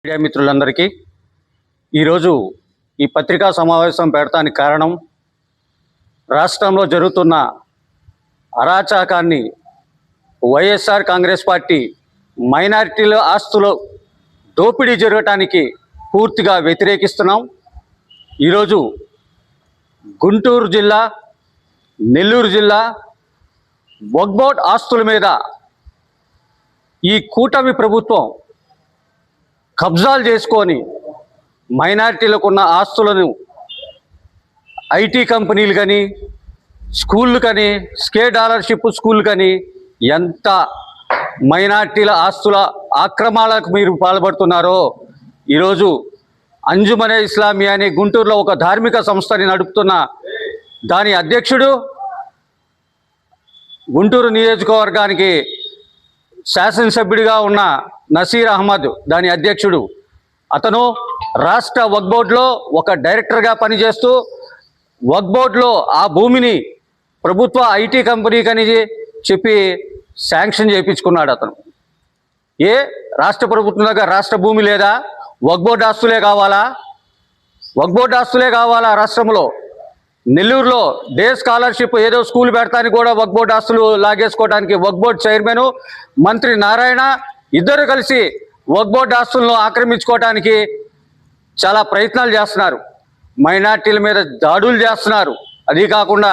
Media మిత్రులందరికీ ఈరోజు ఈ పత్రికా సమావేశం పెడతానికి కారణం రాష్ట్రంలో జరుగుతున్న అరాచకాన్ని వైఎస్ఆర్ కాంగ్రెస్ పార్టీ మైనారిటీల ఆస్తులు దోపిడీ జరగటానికి పూర్తిగా వ్యతిరేకిస్తున్నాం. ఈరోజు గుంటూరు జిల్లా, నెల్లూరు జిల్లా వక్ఫ్ బోర్డ్ ఆస్తుల మీద ఈ కూటమి ప్రభుత్వం కబ్జాలు చేసుకొని మైనారిటీలకు ఉన్న ఆస్తులను ఐటీ కంపెనీలు కానీ, స్కూళ్ళు కానీ, స్కేడాలర్షిప్ స్కూల్ కానీ ఎంత మైనారిటీల ఆస్తుల ఆక్రమణలకు మీరు పాల్పడుతున్నారో ఈరోజు అంజుమనే ఇస్లామియా అనే గుంటూరులో ఒక ధార్మిక సంస్థని నడుపుతున్న దాని అధ్యక్షుడు, గుంటూరు నియోజకవర్గానికి శాసనసభ్యుడిగా ఉన్న నసీర్ అహ్మద్ దాని అధ్యక్షుడు, అతను రాష్ట్ర వక్ఫ్ బోర్డులో ఒక డైరెక్టర్గా పనిచేస్తూ వక్ఫ్ బోర్డులో ఆ భూమిని ప్రభుత్వ ఐటీ కంపెనీకని చెప్పి శాంక్షన్ చేయించుకున్నాడు. అతను రాష్ట్ర ప్రభుత్వం దగ్గర రాష్ట్ర భూమి లేదా? వక్ఫ్ బోర్డు ఆస్తులే కావాలా? వక్ఫ్ బోర్డు ఆస్తులే కావాలా రాష్ట్రంలో? నెల్లూరులో డే స్కాలర్షిప్ ఏదో స్కూల్ పెడతానికి కూడా వక్ఫ్ బోర్డు ఆస్తులు లాగేసుకోవడానికి వక్ఫ్ బోర్డు చైర్మన్ మంత్రి నారాయణ ఇద్దరు కలిసి వక్ఫ్ బోర్డు ఆస్తులను ఆక్రమించుకోవడానికి చాలా ప్రయత్నాలు చేస్తున్నారు. మైనార్టీల మీద దాడులు చేస్తున్నారు. అది కాకుండా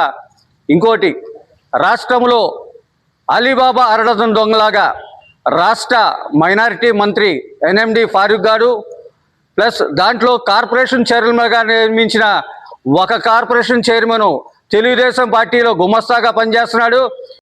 ఇంకోటి, రాష్ట్రంలో అలీబాబా అరడజన్ దొంగలాగా రాష్ట్ర మైనారిటీ మంత్రి ఎన్ఎండి ఫారూక్ గారు ప్లస్ దాంట్లో కార్పొరేషన్ చైర్మన్గా నియమించిన ఒక కార్పొరేషన్ చైర్మన్ తెలుగుదేశం పార్టీలో గుమస్తాగా పనిచేస్తున్నాడు.